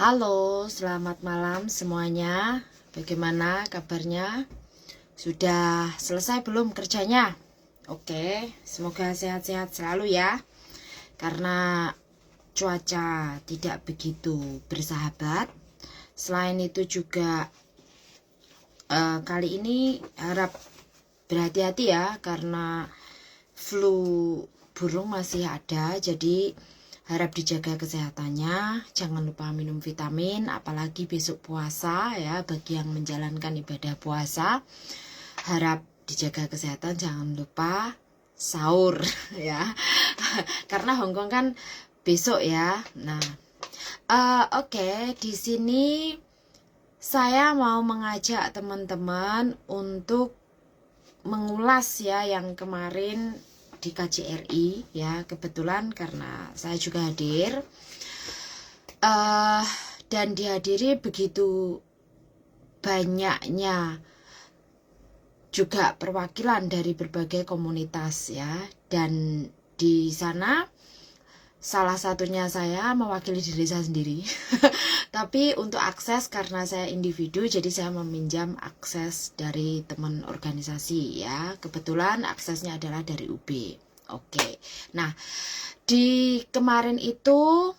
Halo, selamat malam semuanya. Bagaimana kabarnya? Sudah selesai belum kerjanya? Oke, semoga sehat-sehat selalu ya. Karena cuaca tidak begitu bersahabat. Selain itu juga kali ini harap berhati-hati ya, karena flu burung masih ada. Jadi harap dijaga kesehatannya, jangan lupa minum vitamin, apalagi besok puasa ya, bagi yang menjalankan ibadah puasa. Harap dijaga kesehatan, jangan lupa sahur ya. Karena Hongkong kan besok ya. Nah, oke, di sini saya mau mengajak teman-teman untuk mengulas ya yang kemarin di KJRI ya, kebetulan karena saya juga hadir dan dihadiri begitu banyaknya juga perwakilan dari berbagai komunitas ya, dan di sana salah satunya saya mewakili diri saya sendiri. Tapi untuk akses, karena saya individu, jadi saya meminjam akses dari teman organisasi ya. Kebetulan aksesnya adalah dari UB. Oke. Nah, di kemarin itu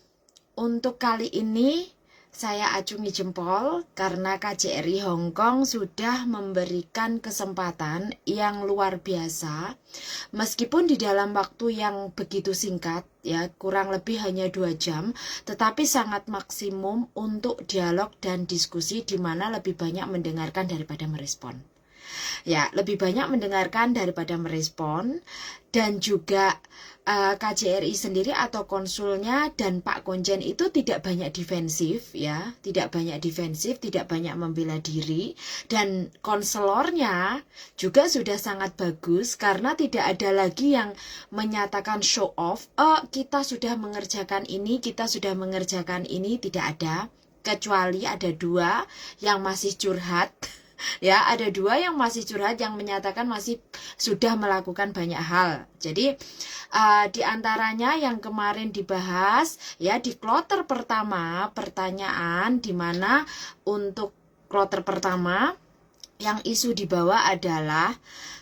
untuk kali ini saya acungi jempol karena KJRI Hongkong sudah memberikan kesempatan yang luar biasa, meskipun di dalam waktu yang begitu singkat ya, kurang lebih hanya 2 jam, tetapi sangat maksimum untuk dialog dan diskusi, di mana lebih banyak mendengarkan daripada merespon. Ya, lebih banyak mendengarkan daripada merespon. Dan juga KJRI sendiri atau konsulnya dan Pak Konjen itu tidak banyak defensif ya, tidak banyak defensif, tidak banyak membela diri, dan konselornya juga sudah sangat bagus karena tidak ada lagi yang menyatakan show off, kita sudah mengerjakan ini, kita sudah mengerjakan ini, tidak ada, kecuali ada 2 yang masih curhat. Ya, ada 2 yang masih curhat, yang menyatakan masih sudah melakukan banyak hal. Jadi di antaranya yang kemarin dibahas ya, di kloter pertama pertanyaan, di mana untuk kloter pertama yang isu dibawa adalah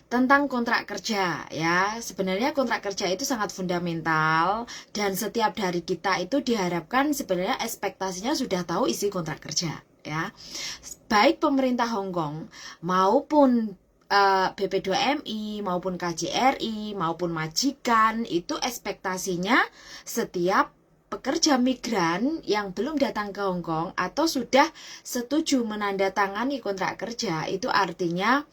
tentang kontrak kerja ya. Sebenarnya kontrak kerja itu sangat fundamental, dan setiap dari kita itu diharapkan sebenarnya ekspektasinya sudah tahu isi kontrak kerja ya. Baik pemerintah Hongkong maupun BP2MI maupun KJRI maupun majikan, itu ekspektasinya setiap pekerja migran yang belum datang ke Hongkong atau sudah setuju menandatangani kontrak kerja, itu artinya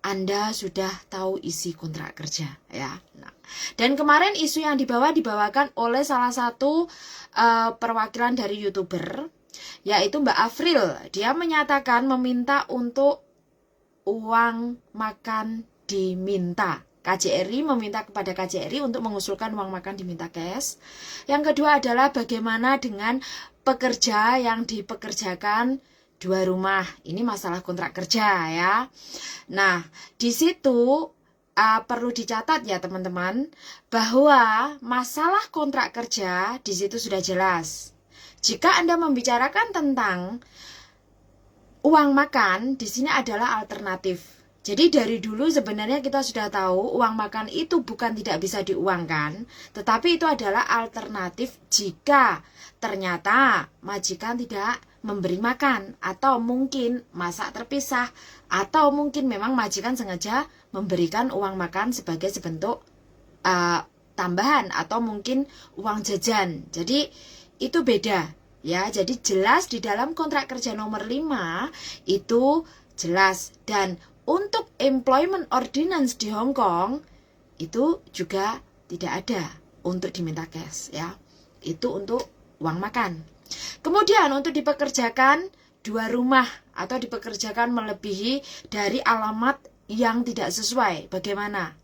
Anda sudah tahu isi kontrak kerja ya. Nah, dan kemarin isu yang dibawakan oleh salah satu perwakilan dari YouTuber, yaitu Mbak Afril. Dia menyatakan meminta untuk uang makan diminta. KJRI meminta kepada KJRI untuk mengusulkan uang makan diminta cash. Yang kedua adalah bagaimana dengan pekerja yang dipekerjakan 2 rumah. Ini masalah kontrak kerja ya. Nah, di situ perlu dicatat ya teman-teman, bahwa masalah kontrak kerja di situ sudah jelas. Jika Anda membicarakan tentang uang makan, di sini adalah alternatif. Jadi dari dulu sebenarnya kita sudah tahu uang makan itu bukan tidak bisa diuangkan, tetapi itu adalah alternatif jika ternyata majikan tidak memberi makan, atau mungkin masak terpisah, atau mungkin memang majikan sengaja memberikan uang makan sebagai sebentuk tambahan, atau mungkin uang jajan. Jadi itu beda ya. Jadi jelas di dalam kontrak kerja nomor 5 itu jelas. Dan untuk employment ordinance di Hong Kong itu juga tidak ada untuk diminta cash ya. Itu untuk uang makan. Kemudian untuk dipekerjakan 2 rumah atau dipekerjakan melebihi dari alamat yang tidak sesuai, bagaimana?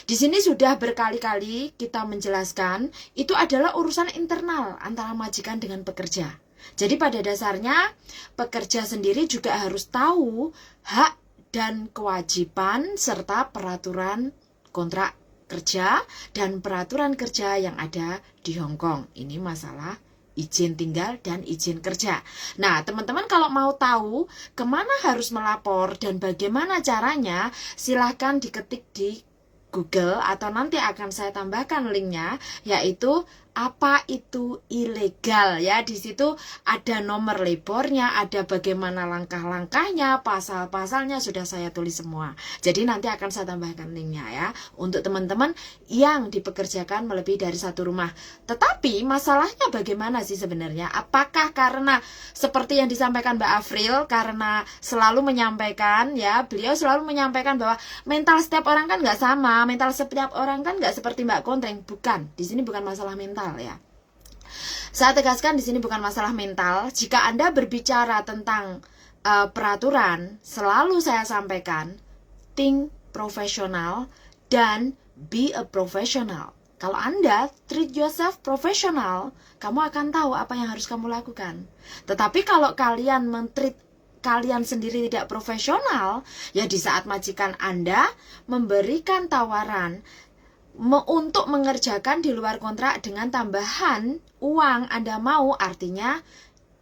Di sini sudah berkali-kali kita menjelaskan, itu adalah urusan internal antara majikan dengan pekerja. Jadi pada dasarnya pekerja sendiri juga harus tahu hak dan kewajiban serta peraturan kontrak kerja dan peraturan kerja yang ada di Hong Kong. Ini masalah izin tinggal dan izin kerja. Nah, teman-teman kalau mau tahu kemana harus melapor dan bagaimana caranya, silahkan diketik di Google atau nanti akan saya tambahkan linknya, yaitu apa itu ilegal ya. Di situ ada nomor lapornya, ada bagaimana langkah-langkahnya, pasal-pasalnya sudah saya tulis semua. Jadi nanti akan saya tambahkan linknya ya untuk teman-teman yang dipekerjakan melebihi dari satu rumah. Tetapi masalahnya bagaimana sih sebenarnya? Apakah karena seperti yang disampaikan Mbak Afril, karena selalu menyampaikan ya, beliau selalu menyampaikan bahwa mental setiap orang kan nggak sama, mental setiap orang kan nggak seperti Mbak Kontreng. Bukan, di sini bukan masalah mental ya. Saya tegaskan di sini bukan masalah mental. Jika Anda berbicara tentang peraturan, selalu saya sampaikan think profesional dan be a professional. Kalau Anda treat yourself professional, kamu akan tahu apa yang harus kamu lakukan. Tetapi kalau kalian mentreat kalian sendiri tidak profesional, ya di saat majikan Anda memberikan tawaran untuk mengerjakan di luar kontrak dengan tambahan uang Anda mau, artinya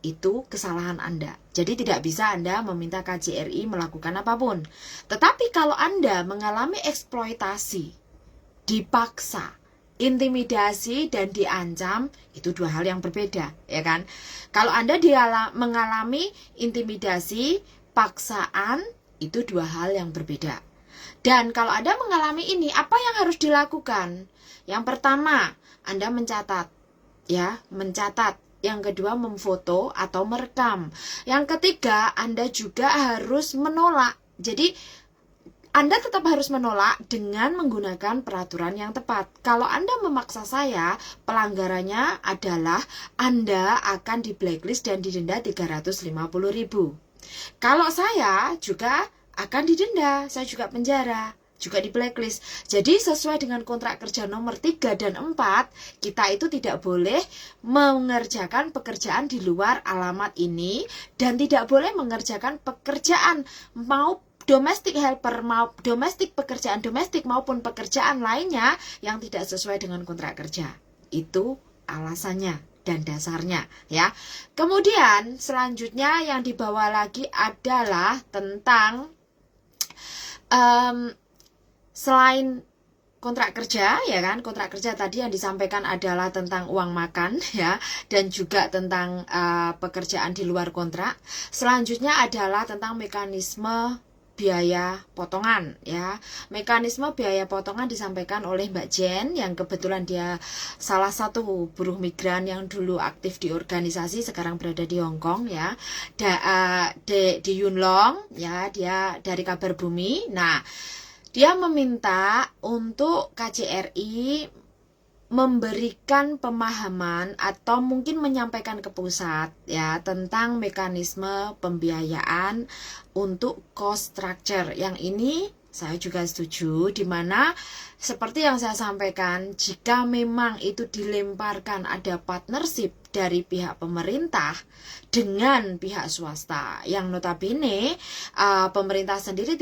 itu kesalahan Anda. Jadi tidak bisa Anda meminta KJRI melakukan apapun. Tetapi kalau Anda mengalami eksploitasi, dipaksa, intimidasi dan diancam, itu dua hal yang berbeda, ya kan? Kalau Anda mengalami intimidasi, paksaan, itu dua hal yang berbeda. Dan kalau Anda mengalami ini, apa yang harus dilakukan? Yang pertama, Anda mencatat, ya, mencatat. Yang kedua, memfoto atau merekam. Yang ketiga, Anda juga harus menolak. Jadi, Anda tetap harus menolak dengan menggunakan peraturan yang tepat. Kalau Anda memaksa saya, pelanggarannya adalah Anda akan di blacklist dan didenda 350.000. Kalau saya juga akan didenda, saya juga penjara, juga di blacklist. Jadi sesuai dengan kontrak kerja nomor 3 dan 4, kita itu tidak boleh mengerjakan pekerjaan di luar alamat ini dan tidak boleh mengerjakan pekerjaan mau domestic helper, mau domestik pekerjaan domestik maupun pekerjaan lainnya yang tidak sesuai dengan kontrak kerja. Itu alasannya dan dasarnya ya. Kemudian selanjutnya yang dibawa lagi adalah tentang selain kontrak kerja ya kan, kontrak kerja tadi yang disampaikan adalah tentang uang makan ya, dan juga tentang pekerjaan di luar kontrak. Selanjutnya adalah tentang mekanisme biaya potongan ya. Mekanisme biaya potongan disampaikan oleh Mbak Jen yang kebetulan dia salah satu buruh migran yang dulu aktif di organisasi, sekarang berada di Hong Kong ya. Di Yunlong ya, dia dari Kabar Bumi. Nah, dia meminta untuk KJRI memberikan pemahaman atau mungkin menyampaikan ke pusat ya tentang mekanisme pembiayaan untuk cost structure. Yang ini saya juga setuju, di mana seperti yang saya sampaikan, jika memang itu dilemparkan ada partnership dari pihak pemerintah dengan pihak swasta yang notabene pemerintah sendiri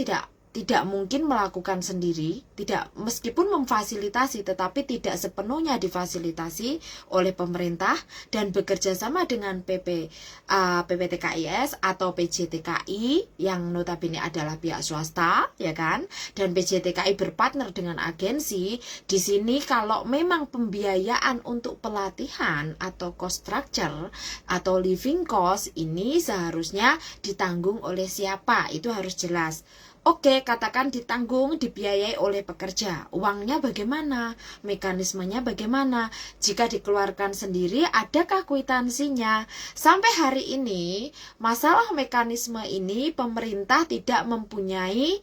tidak mungkin melakukan sendiri, tidak, meskipun memfasilitasi tetapi tidak sepenuhnya difasilitasi oleh pemerintah dan bekerja sama dengan PPTKIS atau PJTKI yang notabene adalah pihak swasta ya kan, dan PJTKI berpartner dengan agensi. Di sini kalau memang pembiayaan untuk pelatihan atau cost structure atau living cost ini seharusnya ditanggung oleh siapa, itu harus jelas. Oke, katakan ditanggung, dibiayai oleh pekerja. Uangnya bagaimana? Mekanismenya bagaimana? Jika dikeluarkan sendiri, adakah kwitansinya? Sampai hari ini, masalah mekanisme ini pemerintah tidak mempunyai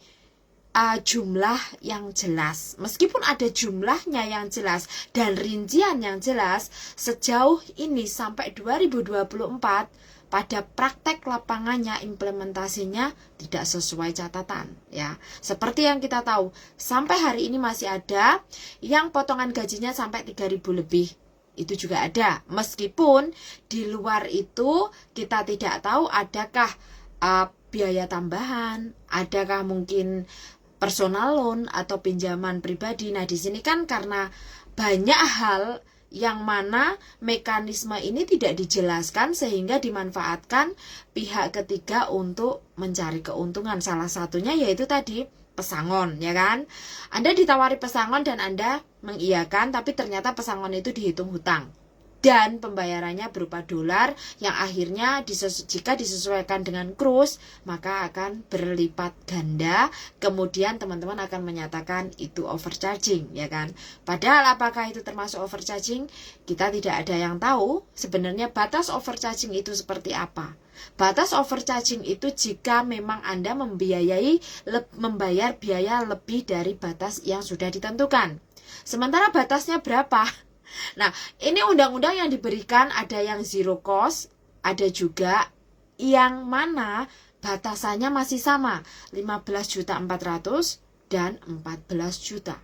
jumlah yang jelas. Meskipun ada jumlahnya yang jelas dan rincian yang jelas, sejauh ini sampai 2024 pada praktek lapangannya implementasinya tidak sesuai catatan ya. Seperti yang kita tahu, sampai hari ini masih ada yang potongan gajinya sampai 3.000 lebih. Itu juga ada. Meskipun di luar itu kita tidak tahu adakah biaya tambahan, adakah mungkin personal loan atau pinjaman pribadi. Nah, di sini kan karena banyak hal yang mana mekanisme ini tidak dijelaskan sehingga dimanfaatkan pihak ketiga untuk mencari keuntungan. Salah satunya yaitu tadi pesangon, ya kan? Anda ditawari pesangon dan Anda mengiyakan, tapi ternyata pesangon itu dihitung hutang. Dan pembayarannya berupa dolar yang akhirnya jika disesuaikan dengan kurs maka akan berlipat ganda. Kemudian teman-teman akan menyatakan itu overcharging, ya kan? Padahal apakah itu termasuk overcharging? Kita tidak ada yang tahu sebenarnya batas overcharging itu seperti apa. Batas overcharging itu jika memang Anda membayar biaya lebih dari batas yang sudah ditentukan. Sementara batasnya berapa? Nah, ini undang-undang yang diberikan ada yang zero cost, ada juga yang mana batasannya masih sama, 15.400.000 dan 14 juta.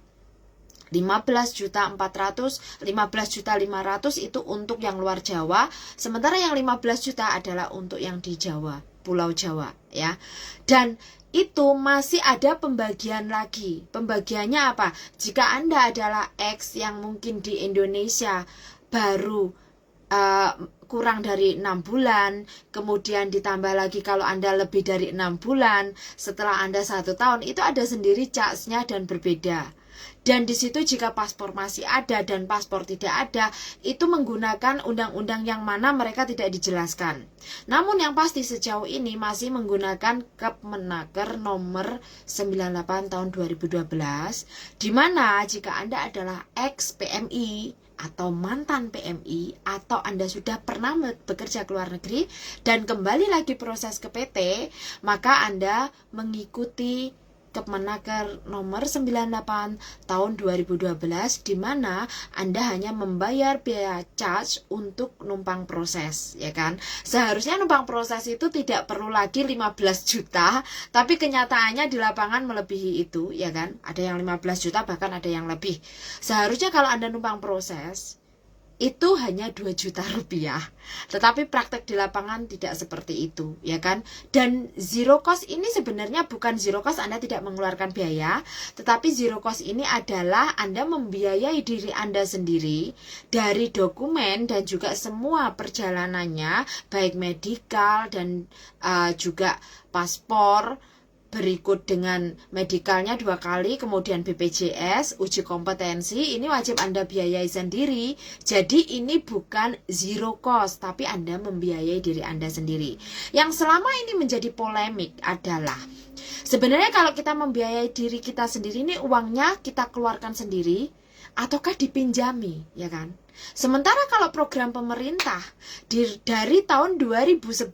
15.400.000, 15.500.000 itu untuk yang luar Jawa, sementara yang 15 juta adalah untuk yang di Jawa, Pulau Jawa, ya. Dan itu masih ada pembagian lagi. Pembagiannya apa? Jika Anda adalah X yang mungkin di Indonesia baru kurang dari 6 bulan, kemudian ditambah lagi kalau Anda lebih dari 6 bulan, setelah Anda 1 tahun, itu ada sendiri charge-nya dan berbeda. Dan di situ jika paspor masih ada dan paspor tidak ada, itu menggunakan undang-undang yang mana mereka tidak dijelaskan. Namun yang pasti sejauh ini masih menggunakan Kepmenaker nomor 98 tahun 2012, di mana jika Anda adalah ex PMI atau mantan PMI atau Anda sudah pernah bekerja ke luar negeri dan kembali lagi proses ke PT, maka Anda mengikuti Kepmenaker nomor 98 tahun 2012 di mana Anda hanya membayar biaya charge untuk numpang proses, ya kan? Seharusnya numpang proses itu tidak perlu lagi 15 juta, tapi kenyataannya di lapangan melebihi itu, ya kan? Ada yang 15 juta bahkan ada yang lebih. Seharusnya kalau Anda numpang proses itu hanya 2 juta rupiah. Tetapi praktek di lapangan tidak seperti itu, ya kan? Dan zero cost ini sebenarnya bukan zero cost Anda tidak mengeluarkan biaya, tetapi zero cost ini adalah Anda membiayai diri Anda sendiri dari dokumen dan juga semua perjalanannya, baik medikal dan juga paspor, berikut dengan medikalnya 2 kali, kemudian BPJS, uji kompetensi, ini wajib Anda biayai sendiri. Jadi ini bukan zero cost, tapi Anda membiayai diri Anda sendiri. Yang selama ini menjadi polemik adalah, sebenarnya kalau kita membiayai diri kita sendiri, ini uangnya kita keluarkan sendiri, ataukah dipinjami, ya kan? Sementara kalau program pemerintah dari tahun 2011,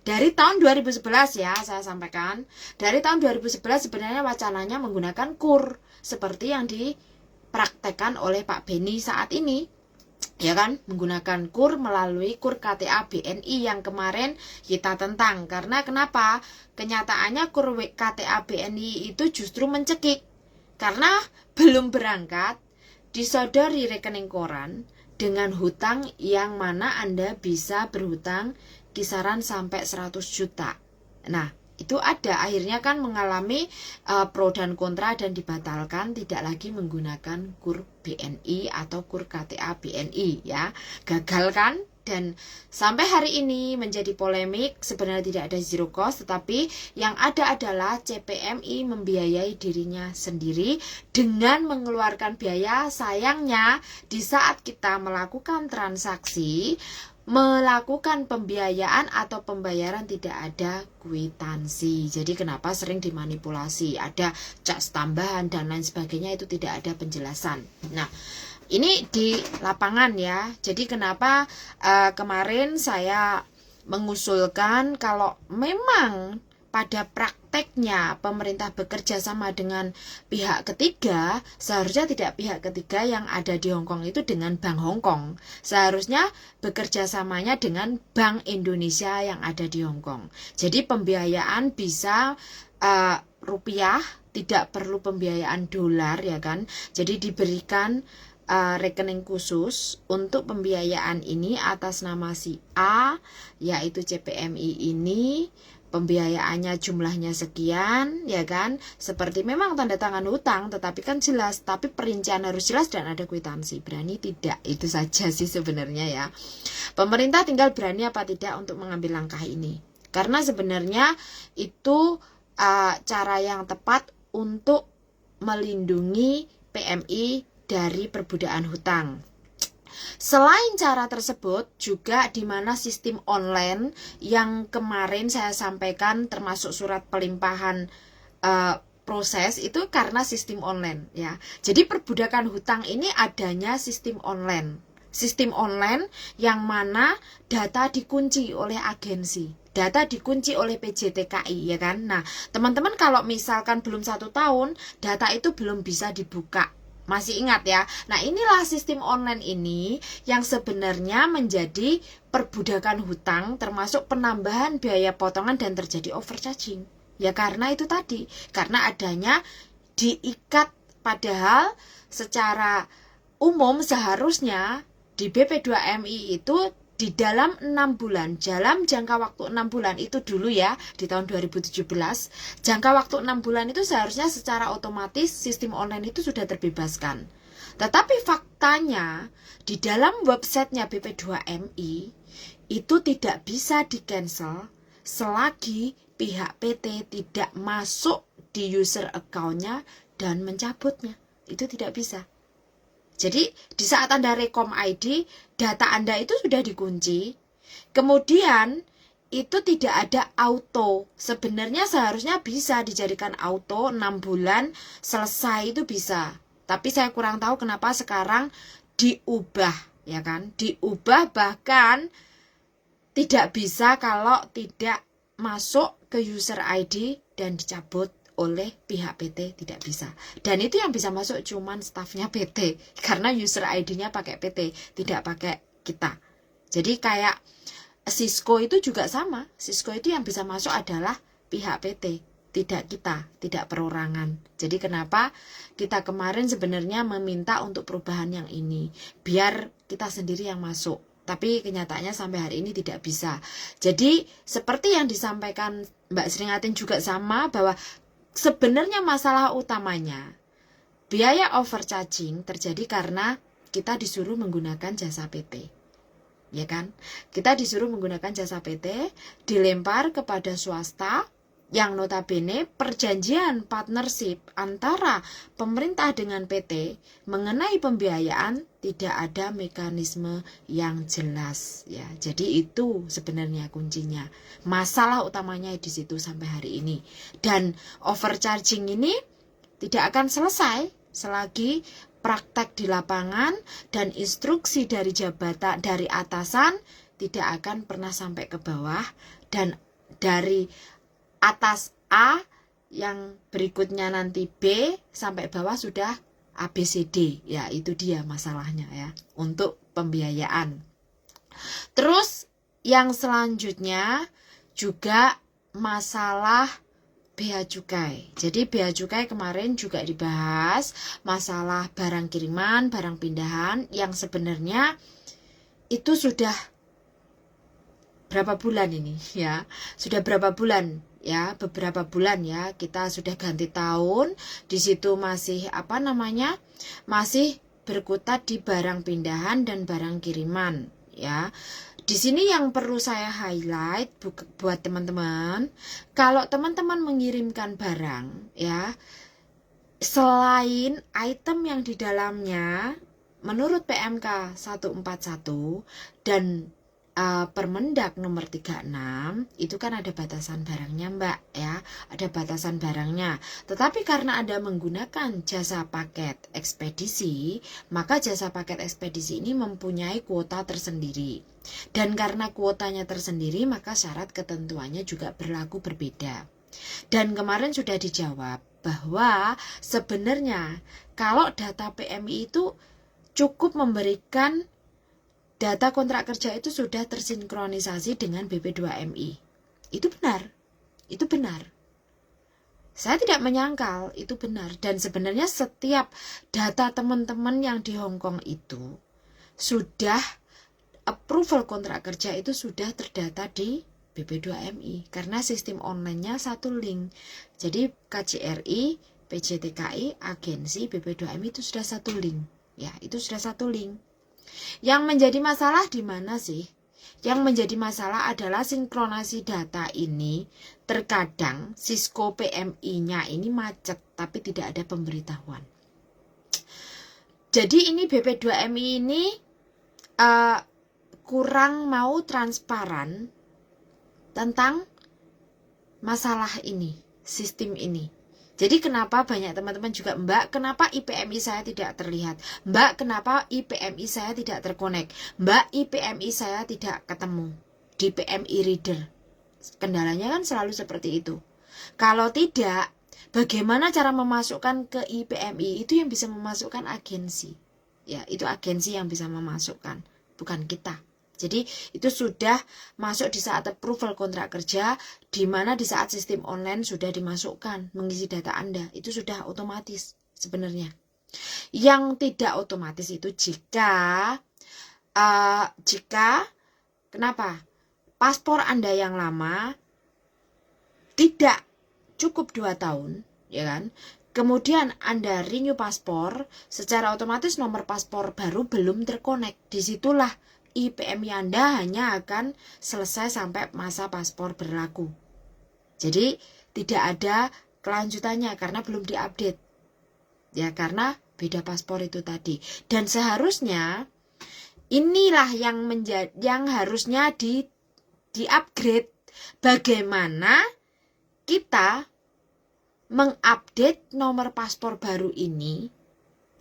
dari tahun 2011 ya saya sampaikan, dari tahun 2011 sebenarnya wacananya menggunakan KUR seperti yang dipraktekkan oleh Pak Beni saat ini, ya kan, menggunakan KUR melalui KUR KTA BNI yang kemarin kita tentang. Karena kenapa? Kenyataannya KUR KTA BNI itu justru mencekik karena belum berangkat disodori rekening koran dengan hutang yang mana Anda bisa berhutang kisaran sampai 100 juta. Nah, itu ada akhirnya kan mengalami pro dan kontra dan dibatalkan, tidak lagi menggunakan KUR BNI atau KUR KTA BNI, ya. Gagal kan? Dan sampai hari ini menjadi polemik. Sebenarnya tidak ada zero cost, tetapi yang ada adalah CPMI membiayai dirinya sendiri dengan mengeluarkan biaya. Sayangnya di saat kita melakukan transaksi, melakukan pembiayaan atau pembayaran tidak ada kwitansi. Jadi kenapa sering dimanipulasi, ada cas tambahan dan lain sebagainya, itu tidak ada penjelasan. Nah, ini di lapangan ya. Jadi kenapa kemarin saya mengusulkan kalau memang pada prakteknya pemerintah bekerja sama dengan pihak ketiga, seharusnya tidak pihak ketiga yang ada di Hongkong itu dengan Bank Hongkong. Seharusnya bekerja samanya dengan Bank Indonesia yang ada di Hongkong. Jadi pembiayaan bisa rupiah, tidak perlu pembiayaan dolar, ya kan. Jadi diberikan rekening khusus untuk pembiayaan ini atas nama si A, yaitu CPMI ini. pembiayaannya jumlahnya sekian, ya kan? Seperti memang tanda tangan hutang, tetapi kan jelas, tapi perincian harus jelas dan ada kwitansi. Berani tidak? Itu saja sih sebenarnya ya. Pemerintah tinggal berani apa tidak untuk mengambil langkah ini. Karena sebenarnya itu cara yang tepat untuk melindungi PMI dari perbudakan hutang. Selain cara tersebut, juga di mana sistem online yang kemarin saya sampaikan termasuk surat pelimpahan proses itu karena sistem online ya. Jadi perbudakan hutang ini adanya sistem online. Sistem online yang mana data dikunci oleh agensi. Data dikunci oleh PJTKI ya kan. Nah, teman-teman kalau misalkan belum 1 tahun, data itu belum bisa dibuka. Masih ingat ya? Nah, inilah sistem online ini yang sebenarnya menjadi perbudakan hutang termasuk penambahan biaya potongan dan terjadi overcharging. Ya karena itu tadi, karena adanya diikat, padahal secara umum seharusnya di BP2MI itu di dalam 6 bulan, dalam jangka waktu 6 bulan itu dulu ya, di tahun 2017, jangka waktu 6 bulan itu seharusnya secara otomatis sistem online itu sudah terbebaskan. Tetapi faktanya, di dalam websitenya BP2MI, itu tidak bisa di-cancel selagi pihak PT tidak masuk di user account-nya dan mencabutnya. Itu tidak bisa. Jadi di saat Anda Rekom ID, data Anda itu sudah dikunci. Kemudian itu tidak ada auto. Sebenarnya seharusnya bisa dijadikan auto 6 bulan selesai itu bisa. Tapi saya kurang tahu kenapa sekarang diubah, ya kan? Diubah bahkan tidak bisa kalau tidak masuk ke user ID dan dicabut oleh pihak PT, tidak bisa. Dan itu yang bisa masuk cuman stafnya PT karena user ID-nya pakai PT, tidak pakai kita. Jadi kayak Cisco itu juga sama. Cisco itu yang bisa masuk adalah pihak PT, tidak kita, tidak perorangan. Jadi kenapa kita kemarin sebenarnya meminta untuk perubahan yang ini, biar kita sendiri yang masuk. Tapi kenyataannya sampai hari ini tidak bisa. Jadi seperti yang disampaikan Mbak Sringatin juga sama, bahwa sebenarnya masalah utamanya biaya overcharging terjadi karena kita disuruh menggunakan jasa PT. Ya kan? Kita disuruh menggunakan jasa PT, dilempar kepada swasta yang notabene perjanjian partnership antara pemerintah dengan PT mengenai pembiayaan tidak ada mekanisme yang jelas ya. Jadi itu sebenarnya kuncinya. Masalah utamanya di situ sampai hari ini. Dan overcharging ini tidak akan selesai selagi praktek di lapangan dan instruksi dari jabatan, dari atasan tidak akan pernah sampai ke bawah, dan dari atas A yang berikutnya nanti B sampai bawah sudah ABCD. Ya, itu dia masalahnya ya untuk pembiayaan. Terus yang selanjutnya juga masalah bea cukai. Jadi bea cukai kemarin juga dibahas, masalah barang kiriman, barang pindahan yang sebenarnya itu sudah berapa bulan ini ya? Sudah berapa bulan ya? Beberapa bulan ya. Kita sudah ganti tahun, di situ masih masih berkutat di barang pindahan dan barang kiriman ya. Di sini yang perlu saya highlight buat teman-teman, kalau teman-teman mengirimkan barang ya, selain item yang di dalamnya menurut PMK 141 dan Permendak nomor 36 itu kan ada batasan barangnya Mbak ya, ada batasan barangnya. Tetapi karena Anda menggunakan jasa paket ekspedisi, maka jasa paket ekspedisi ini mempunyai kuota tersendiri. Dan karena kuotanya tersendiri, maka syarat ketentuannya juga berlaku berbeda. Dan kemarin sudah dijawab bahwa sebenarnya kalau data PMI itu cukup memberikan data kontrak kerja itu sudah tersinkronisasi dengan BP2MI. Itu benar. Itu benar. Saya tidak menyangkal itu benar. Dan sebenarnya setiap data teman-teman yang di Hong Kong itu sudah approval kontrak kerja itu sudah terdata di BP2MI karena sistem online-nya satu link. Jadi KJRI, PJTKI, agensi, BP2MI itu sudah satu link. Ya, itu sudah satu link. Yang menjadi masalah di mana sih? Yang menjadi masalah adalah sinkronasi data ini terkadang Cisco PMI-nya ini macet tapi tidak ada pemberitahuan. Jadi ini BP2MI ini kurang mau transparan tentang masalah ini, sistem ini. Jadi kenapa banyak teman-teman juga, Mbak, kenapa IPMI saya tidak terlihat? Mbak, kenapa IPMI saya tidak terkonek? Mbak, IPMI saya tidak ketemu di PMI Reader. Kendalanya kan selalu seperti itu. Kalau tidak, bagaimana cara memasukkan ke IPMI? Itu yang bisa memasukkan agensi. Ya, itu agensi yang bisa memasukkan, bukan kita. Jadi itu sudah masuk di saat approval kontrak kerja, di mana di saat sistem online sudah dimasukkan mengisi data Anda. Itu sudah otomatis sebenarnya. Yang tidak otomatis itu jika kenapa? Paspor Anda yang lama tidak cukup 2 tahun, ya kan? Kemudian Anda renew paspor, secara otomatis nomor paspor baru belum terkonek. Disitulah IPMI Anda hanya akan selesai sampai masa paspor berlaku. Jadi tidak ada kelanjutannya karena belum diupdate. Ya, karena beda paspor itu tadi. Dan seharusnya inilah yang harusnya di-upgrade. Bagaimana kita mengupdate nomor paspor baru ini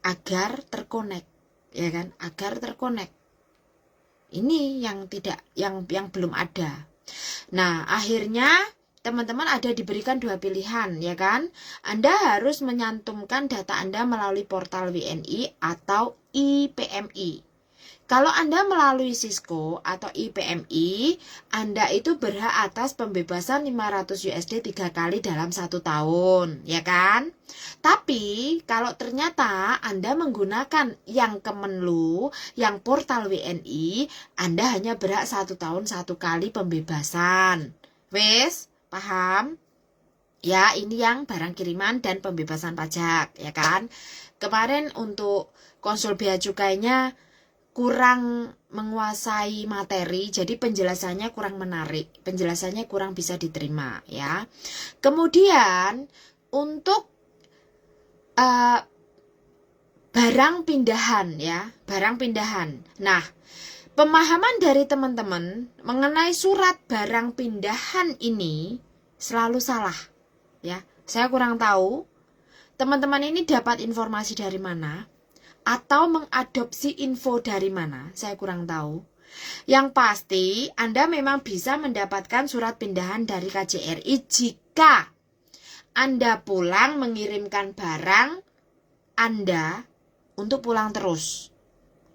agar terkonek, ya kan? Agar terkonek. Ini yang belum ada. Nah, akhirnya teman-teman ada diberikan 2 pilihan, ya kan? Anda harus menyantumkan data Anda melalui portal WNI atau IPMI. Kalau Anda melalui Cisco atau IPMI, Anda itu berhak atas pembebasan 500 USD 3 kali dalam 1 tahun, ya kan? Tapi kalau ternyata Anda menggunakan yang Kemenlu, yang portal WNI, Anda hanya berhak 1 tahun 1 kali pembebasan. Wes, paham? Ya, ini yang barang kiriman dan pembebasan pajak, ya kan? Kemarin untuk konsul bea cukainya kurang menguasai materi, jadi penjelasannya kurang menarik, penjelasannya kurang bisa diterima, ya. Kemudian untuk barang pindahan, ya, barang pindahan. Nah, pemahaman dari teman-teman mengenai surat barang pindahan ini selalu salah, ya. Saya kurang tahu teman-teman ini dapat informasi dari mana atau mengadopsi info dari mana, saya kurang tahu. Yang pasti Anda memang bisa mendapatkan surat pindahan dari KJRI jika Anda pulang mengirimkan barang Anda untuk pulang terus.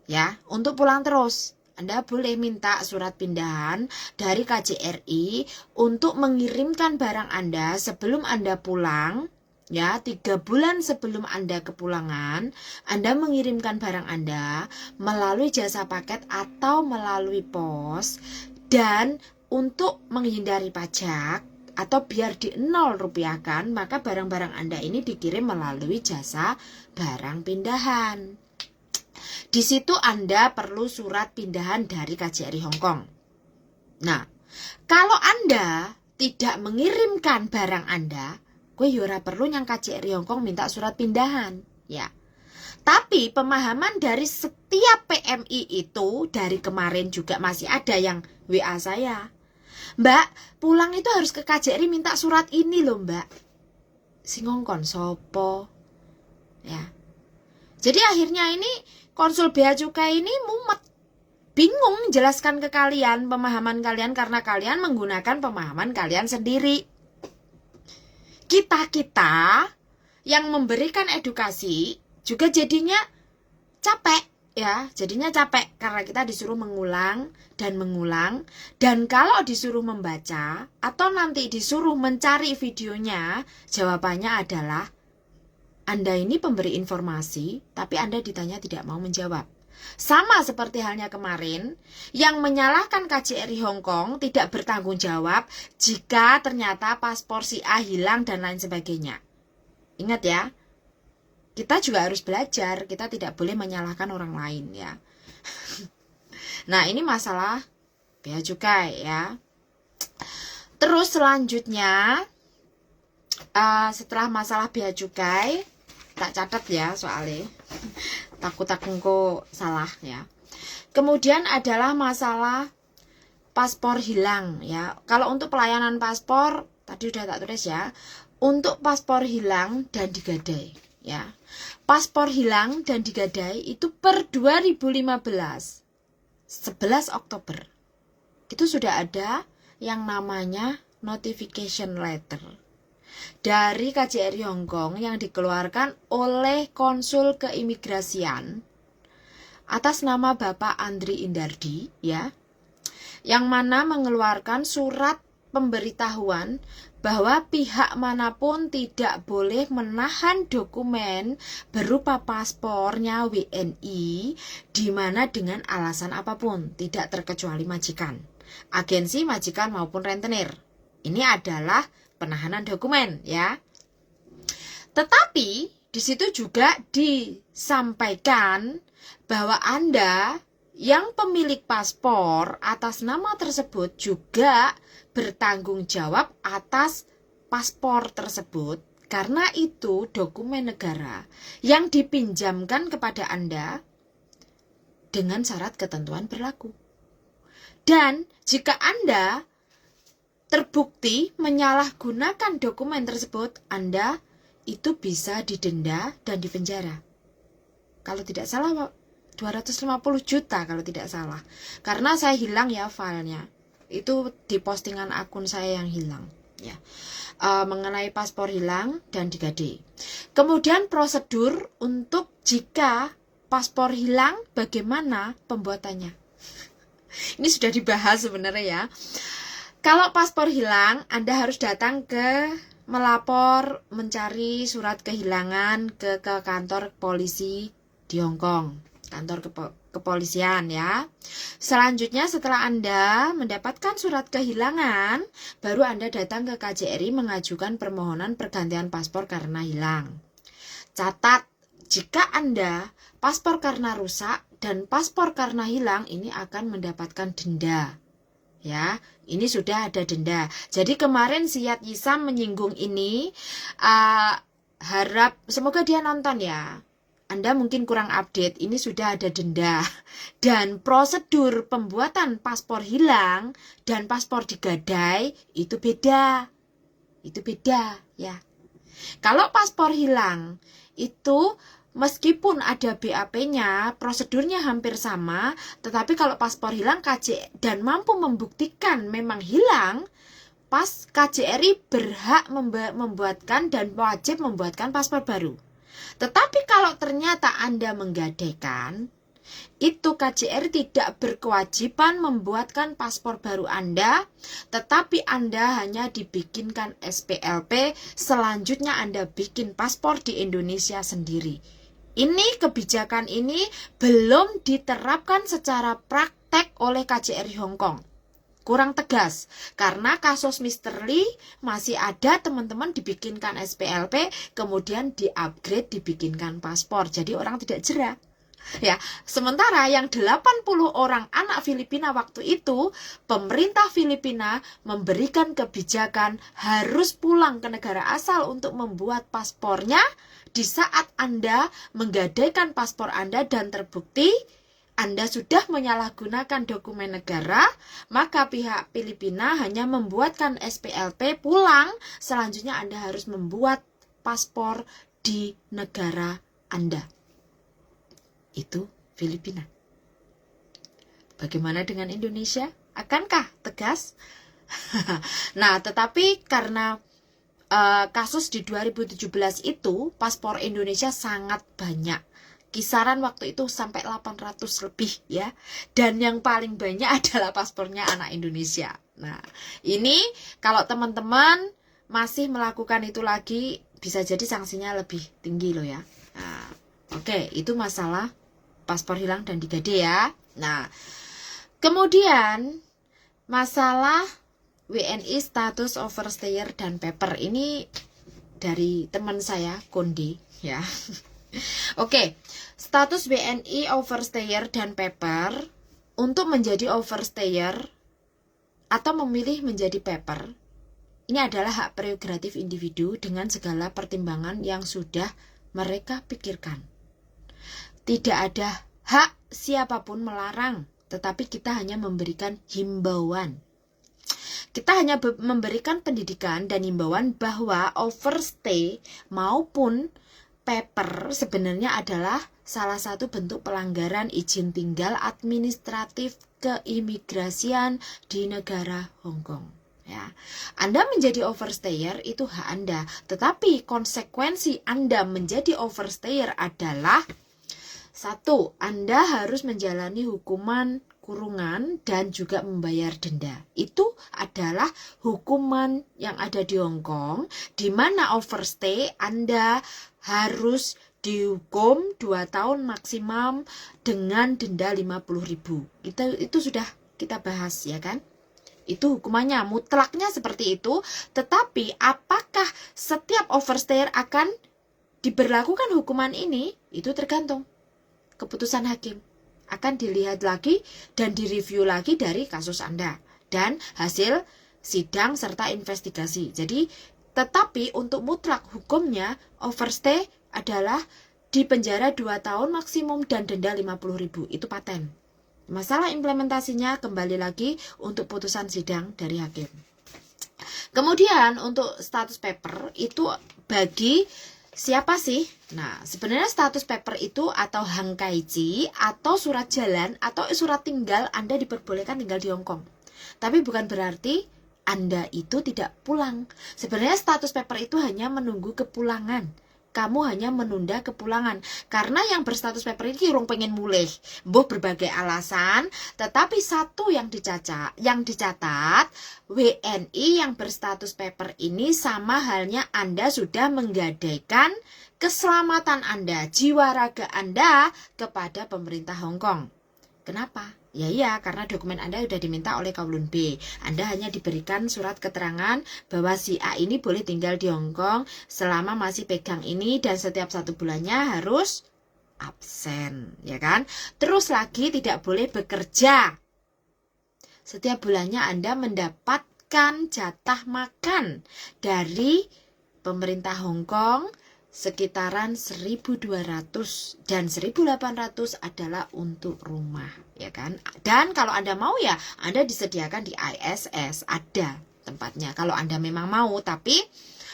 Ya, untuk pulang terus. Anda boleh minta surat pindahan dari KJRI untuk mengirimkan barang Anda sebelum Anda pulang. Ya, 3 bulan sebelum Anda kepulangan, Anda mengirimkan barang Anda melalui jasa paket atau melalui pos. Dan untuk menghindari pajak atau biar di 0 rupiah kan, maka barang-barang Anda ini dikirim melalui jasa barang pindahan. Di situ Anda perlu surat pindahan dari KJRI Hong Kong. Nah, kalau Anda tidak mengirimkan barang Anda, gue yura perlu yang KJRI Hong Kong minta surat pindahan, ya. Tapi pemahaman dari setiap PMI itu dari kemarin juga masih ada yang WA saya, Mbak, pulang itu harus ke KJRI minta surat ini loh, Mbak. Sing ngongkon sopo, ya. Jadi akhirnya ini konsul bea cukai ini mumet, bingung jelaskan ke kalian pemahaman kalian karena kalian menggunakan pemahaman kalian sendiri. Kita yang memberikan edukasi juga jadinya capek, ya, jadinya capek karena kita disuruh mengulang dan kalau disuruh membaca atau nanti disuruh mencari videonya, jawabannya adalah Anda ini pemberi informasi tapi Anda ditanya tidak mau menjawab. Sama seperti halnya kemarin, yang menyalahkan KJRI Hong Kong tidak bertanggung jawab jika ternyata paspor si A hilang dan lain sebagainya. Ingat ya, kita juga harus belajar, kita tidak boleh menyalahkan orang lain ya. Nah, ini masalah bea cukai ya. Terus selanjutnya, setelah masalah bea cukai, tak catat ya soalnya. Takut aku salah ya. Kemudian adalah masalah paspor hilang ya. Kalau untuk pelayanan paspor tadi udah tak tulis ya. Untuk paspor hilang dan digadai ya. Paspor hilang dan digadai itu per 2015 11 Oktober. Itu sudah ada yang namanya notification letter dari KJRI Hong Kong yang dikeluarkan oleh konsul keimigrasian atas nama Bapak Andri Indardi ya, yang mana mengeluarkan surat pemberitahuan bahwa pihak manapun tidak boleh menahan dokumen berupa paspornya WNI di mana dengan alasan apapun, tidak terkecuali majikan, agensi majikan maupun rentenir. Ini adalah penahanan dokumen ya. Tetapi di situ juga disampaikan bahwa Anda yang pemilik paspor atas nama tersebut juga bertanggung jawab atas paspor tersebut karena itu dokumen negara yang dipinjamkan kepada Anda dengan syarat ketentuan berlaku. Dan jika Anda terbukti menyalahgunakan dokumen tersebut, Anda itu bisa didenda dan dipenjara. Kalau tidak salah 250 juta kalau tidak salah. Karena saya hilang ya filenya. Itu di postingan akun saya yang hilang ya. Mengenai paspor hilang dan digadai. Kemudian prosedur untuk jika paspor hilang bagaimana pembuatannya. Ini sudah dibahas sebenarnya ya. Kalau paspor hilang, Anda harus datang ke melapor mencari surat kehilangan ke kantor polisi di Hong Kong, kantor kepolisian ya. Selanjutnya setelah Anda mendapatkan surat kehilangan, baru Anda datang ke KJRI mengajukan permohonan pergantian paspor karena hilang. Catat, jika Anda paspor karena rusak dan paspor karena hilang, ini akan mendapatkan denda. Ya, ini sudah ada denda. Jadi kemarin si Yat Yisam menyinggung ini, harap semoga dia nonton ya. Anda mungkin kurang update, ini sudah ada denda. Dan prosedur pembuatan paspor hilang dan paspor digadai itu beda. Itu beda ya. Kalau paspor hilang itu meskipun ada BAP-nya, prosedurnya hampir sama, tetapi kalau paspor hilang dan mampu membuktikan memang hilang, KJRI berhak membuatkan dan wajib membuatkan paspor baru. Tetapi kalau ternyata Anda menggadaikan, itu KJRI tidak berkewajiban membuatkan paspor baru Anda, tetapi Anda hanya dibikinkan SPLP, selanjutnya Anda bikin paspor di Indonesia sendiri. Ini kebijakan ini belum diterapkan secara praktek oleh KJRI Hong Kong. Kurang tegas, karena kasus Mr. Lee masih ada teman-teman dibikinkan SPLP, kemudian di-upgrade dibikinkan paspor. Jadi orang tidak jera. Ya, sementara yang 80 orang anak Filipina waktu itu, pemerintah Filipina memberikan kebijakan harus pulang ke negara asal untuk membuat paspornya di saat Anda menggadaikan paspor Anda dan terbukti Anda sudah menyalahgunakan dokumen negara, maka pihak Filipina hanya membuatkan SPLP pulang, selanjutnya Anda harus membuat paspor di negara Anda. Itu Filipina. Bagaimana dengan Indonesia? Akankah tegas? Nah, tetapi karena kasus di 2017 itu paspor Indonesia sangat banyak. Kisaran waktu itu sampai 800 lebih ya. Dan yang paling banyak adalah paspornya anak Indonesia. Nah, ini kalau teman-teman masih melakukan itu lagi, bisa jadi sanksinya lebih tinggi loh ya. Nah, oke, itu masalah paspor hilang dan 3D ya. Nah, kemudian masalah WNI status overstayer dan paper ini dari teman saya Kondi ya. Oke, status WNI overstayer dan paper untuk menjadi overstayer atau memilih menjadi paper ini adalah hak prerogatif individu dengan segala pertimbangan yang sudah mereka pikirkan. Tidak ada hak siapapun melarang, tetapi kita hanya memberikan himbauan. Kita hanya memberikan pendidikan dan himbauan bahwa overstay maupun paper sebenarnya adalah salah satu bentuk pelanggaran izin tinggal administratif keimigrasian di negara Hong Kong. Ya, Anda menjadi overstayer itu hak Anda, tetapi konsekuensi Anda menjadi overstayer adalah 1. Anda harus menjalani hukuman kurungan dan juga membayar denda. Itu adalah hukuman yang ada di Hong Kong, di mana overstay Anda harus dihukum 2 tahun maksimum dengan denda 50.000. Itu sudah kita bahas ya kan? Itu hukumannya, mutlaknya seperti itu. Tetapi apakah setiap overstayer akan diberlakukan hukuman ini? Itu tergantung keputusan hakim. Akan dilihat lagi dan direview lagi dari kasus Anda dan hasil sidang serta investigasi. Jadi, tetapi untuk mutlak hukumnya overstay adalah di penjara 2 tahun maksimum dan denda 50.000. Itu paten. Masalah implementasinya kembali lagi untuk putusan sidang dari hakim. Kemudian untuk status paper itu bagi siapa sih? Nah, sebenarnya status paper itu atau hangkaiji atau surat jalan atau surat tinggal Anda diperbolehkan tinggal di Hong Kong. Tapi bukan berarti Anda itu tidak pulang. Sebenarnya status paper itu hanya menunggu kepulangan. Kamu hanya menunda kepulangan. Karena yang berstatus paper ini urung pengen mulih. Mbuh berbagai alasan, tetapi satu yang dicatat WNI yang berstatus paper ini sama halnya Anda sudah menggadaikan keselamatan Anda, jiwa raga Anda kepada pemerintah Hong Kong. Kenapa? Ya iya, karena dokumen Anda sudah diminta oleh Kowloon B. Anda hanya diberikan surat keterangan bahwa si A ini boleh tinggal di Hong Kong selama masih pegang ini dan setiap 1 bulannya harus absen, ya kan? Terus lagi tidak boleh bekerja. Setiap bulannya Anda mendapatkan jatah makan dari pemerintah Hong Kong sekitaran 1.200 dan 1.800 adalah untuk rumah, ya kan? Dan kalau Anda mau ya, Anda disediakan di ISS, ada tempatnya. Kalau Anda memang mau, tapi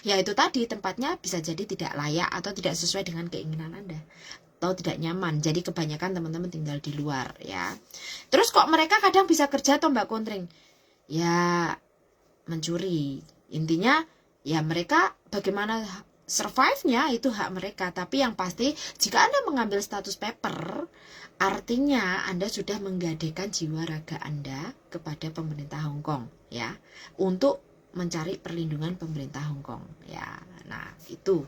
ya itu tadi tempatnya bisa jadi tidak layak atau tidak sesuai dengan keinginan Anda atau tidak nyaman. Jadi kebanyakan teman-teman tinggal di luar, ya. Terus kok mereka kadang bisa kerja atau Mbak Kontring? Ya mencuri. Intinya ya mereka bagaimana survive-nya itu hak mereka, tapi yang pasti jika Anda mengambil status paper, artinya Anda sudah menggadaikan jiwa raga Anda kepada pemerintah Hong Kong, ya, untuk mencari perlindungan pemerintah Hong Kong, ya. Nah, itu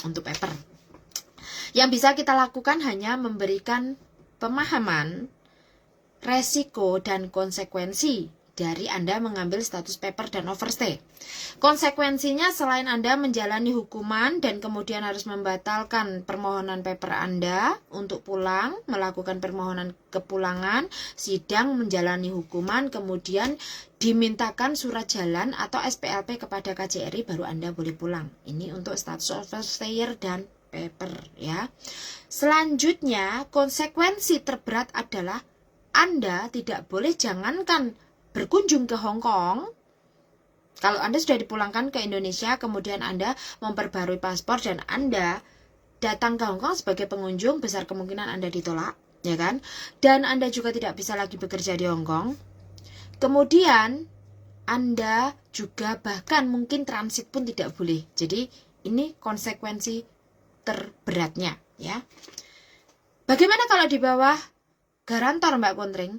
untuk paper. Yang bisa kita lakukan hanya memberikan pemahaman resiko dan konsekuensi dari Anda mengambil status paper dan overstay. Konsekuensinya selain Anda menjalani hukuman dan kemudian harus membatalkan permohonan paper Anda untuk pulang, melakukan permohonan kepulangan, sidang, menjalani hukuman, kemudian dimintakan surat jalan atau SPLP kepada KJRI baru Anda boleh pulang. Ini untuk status overstayer dan paper, ya. Selanjutnya, konsekuensi terberat adalah Anda tidak boleh jangankan berkunjung ke Hong Kong. Kalau Anda sudah dipulangkan ke Indonesia, kemudian Anda memperbarui paspor dan Anda datang ke Hong Kong sebagai pengunjung, besar kemungkinan Anda ditolak, ya kan? Dan Anda juga tidak bisa lagi bekerja di Hong Kong. Kemudian Anda juga bahkan mungkin transit pun tidak boleh. Jadi ini konsekuensi terberatnya, ya. Bagaimana kalau di bawah garantor, Mbak Kontring?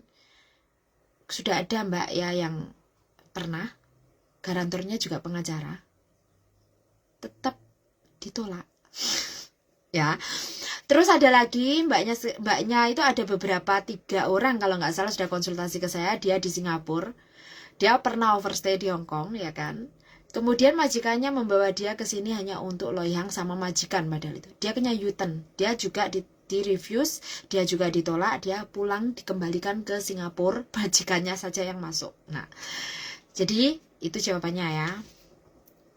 Sudah ada Mbak ya yang pernah garantornya juga pengacara, tetap ditolak. Ya, Terus ada lagi mbaknya itu ada beberapa 3 orang kalau nggak salah sudah konsultasi ke saya. Dia di Singapura, dia pernah overstay di Hong Kong ya kan. Kemudian majikannya membawa dia ke sini hanya untuk loyang sama majikan padahal itu. Dia kena U-turn, dia juga di refuse, dia juga ditolak, dia pulang dikembalikan ke Singapura, majikannya saja yang masuk. Nah, jadi itu jawabannya ya.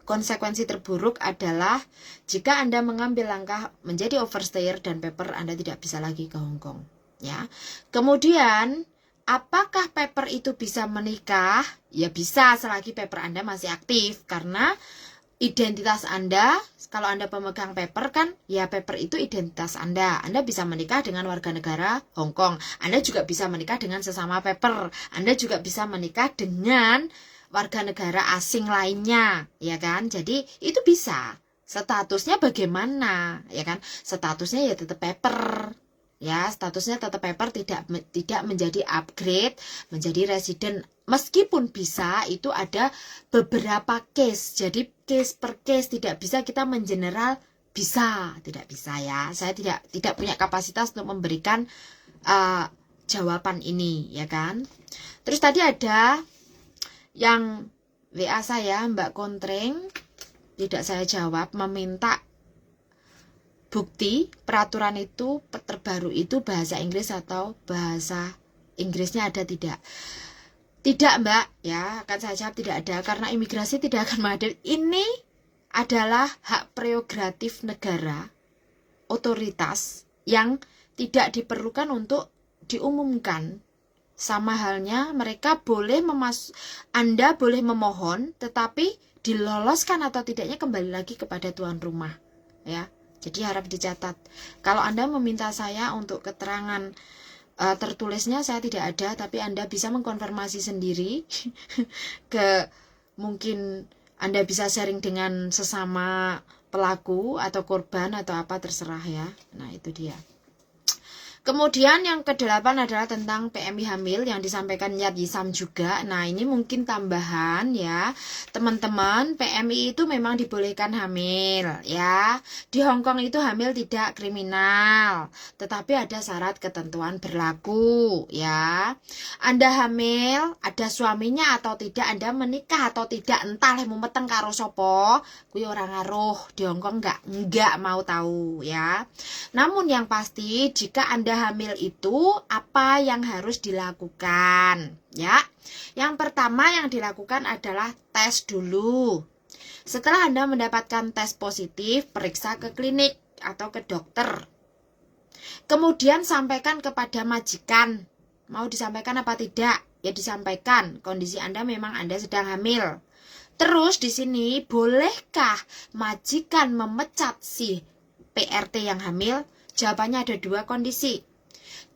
Konsekuensi terburuk adalah jika Anda mengambil langkah menjadi overstayer dan paper, Anda tidak bisa lagi ke Hong Kong. Ya. Kemudian, apakah paper itu bisa menikah? Ya bisa selagi paper Anda masih aktif, karena identitas Anda, kalau Anda pemegang paper kan, ya paper itu identitas Anda. Anda bisa menikah dengan warga negara Hong Kong. Anda juga bisa menikah dengan sesama paper. Anda juga bisa menikah dengan warga negara asing lainnya, ya kan? Jadi itu bisa. Statusnya bagaimana, ya kan? Statusnya ya tetap paper. Ya, statusnya tetap paper, tidak menjadi upgrade menjadi resident. Meskipun bisa, itu ada beberapa case. Jadi case per case, tidak bisa kita mengeneral bisa, tidak bisa ya. Saya tidak punya kapasitas untuk memberikan jawaban ini, ya kan? Terus tadi ada yang WA saya, Mbak Kontreng, tidak saya jawab, meminta bukti peraturan itu terbaru itu bahasa Inggris atau bahasa Inggrisnya ada tidak. Tidak Mbak, ya akan saya jawab tidak ada, karena imigrasi tidak akan menghadir. Ini adalah hak prerogatif negara, otoritas yang tidak diperlukan untuk diumumkan. Sama halnya mereka boleh Anda boleh memohon, tetapi diloloskan atau tidaknya kembali lagi kepada tuan rumah, ya. Jadi harap dicatat. Kalau Anda meminta saya untuk keterangan tertulisnya, saya tidak ada, tapi Anda bisa mengkonfirmasi sendiri ke, mungkin Anda bisa sharing dengan sesama pelaku atau korban atau apa, terserah ya. Nah itu dia. Kemudian yang ke-8 adalah tentang PMI hamil yang disampaikan Yat Yisam juga. Nah ini mungkin tambahan ya teman-teman, PMI itu memang dibolehkan hamil ya. Di Hong Kong itu hamil tidak kriminal, tetapi ada syarat ketentuan berlaku ya. Anda hamil, ada suaminya atau tidak, Anda menikah atau tidak, entah lemu meteng karo sopo, kuwi ora ngaruh. Di Hong Kong enggak mau tahu ya. Namun yang pasti jika Anda hamil itu apa yang harus dilakukan ya. Yang pertama yang dilakukan adalah tes dulu. Setelah Anda mendapatkan tes positif, periksa ke klinik atau ke dokter. Kemudian sampaikan kepada majikan. Mau disampaikan apa tidak? Ya disampaikan, kondisi Anda memang Anda sedang hamil. Terus di sini bolehkah majikan memecat si PRT yang hamil? Jawabannya ada 2 kondisi.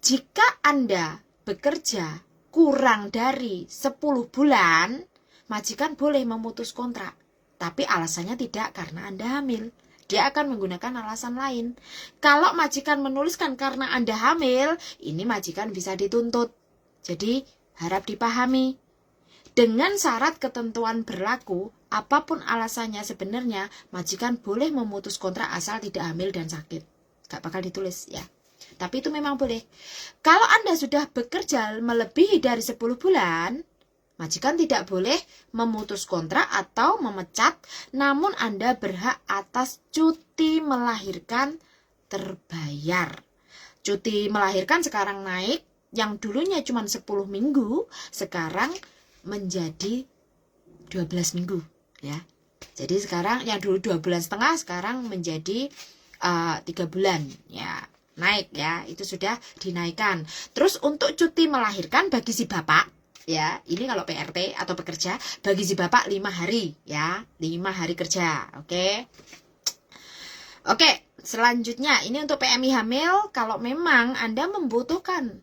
Jika Anda bekerja kurang dari 10 bulan, majikan boleh memutus kontrak. Tapi alasannya tidak karena Anda hamil. Dia akan menggunakan alasan lain. Kalau majikan menuliskan karena Anda hamil, ini majikan bisa dituntut. Jadi harap dipahami. Dengan syarat ketentuan berlaku, apapun alasannya sebenarnya, majikan boleh memutus kontrak asal tidak hamil dan sakit. Gak bakal ditulis ya. Tapi itu memang boleh. Kalau Anda sudah bekerja melebihi dari 10 bulan, majikan tidak boleh memutus kontrak atau memecat, namun Anda berhak atas cuti melahirkan terbayar. Cuti melahirkan sekarang naik, yang dulunya cuma 10 minggu, sekarang menjadi 12 minggu ya. Jadi sekarang yang dulu 2,5 bulan, sekarang menjadi 3 bulan ya. Naik ya, itu sudah dinaikkan. Terus untuk cuti melahirkan bagi si bapak ya, ini kalau PRT atau pekerja, bagi si bapak 5 hari ya, 5 hari kerja. Oke, selanjutnya ini untuk PMI hamil. Kalau memang Anda membutuhkan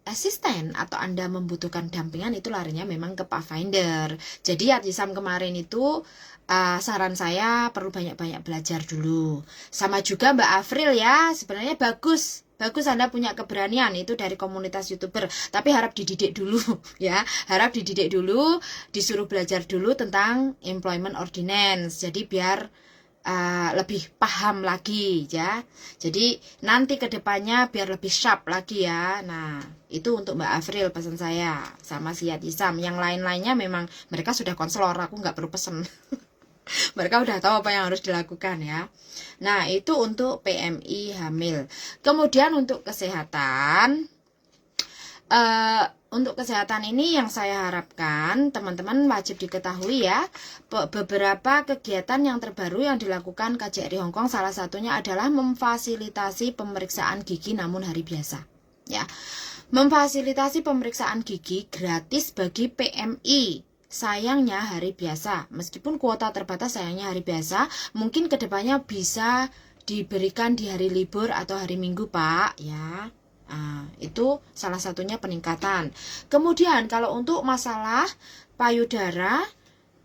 asisten atau Anda membutuhkan dampingan, itu larinya memang ke Pathfinder. Jadi Yat Yisam kemarin itu saran saya perlu banyak-banyak belajar dulu. Sama juga Mbak Afril ya, sebenarnya bagus Anda punya keberanian itu dari komunitas YouTuber, tapi harap dididik dulu ya, harap dididik dulu, disuruh belajar dulu tentang employment ordinance. Jadi biar lebih paham lagi ya. Jadi nanti kedepannya biar lebih sharp lagi ya. Nah itu untuk Mbak Afril pesan saya sama si Yatisam. Yang lain-lainnya memang mereka sudah konselor, aku nggak perlu pesen. Mereka udah tahu apa yang harus dilakukan ya. Nah itu untuk PMI hamil. Kemudian untuk kesehatan, untuk kesehatan ini yang saya harapkan teman-teman wajib diketahui ya, beberapa kegiatan yang terbaru yang dilakukan KJRI Hongkong salah satunya adalah memfasilitasi pemeriksaan gigi namun hari biasa ya. Memfasilitasi pemeriksaan gigi gratis bagi PMI. Sayangnya hari biasa, meskipun kuota terbatas sayangnya hari biasa, mungkin kedepannya bisa diberikan di hari libur atau hari Minggu Pak ya. Itu salah satunya peningkatan. Kemudian kalau untuk masalah payudara,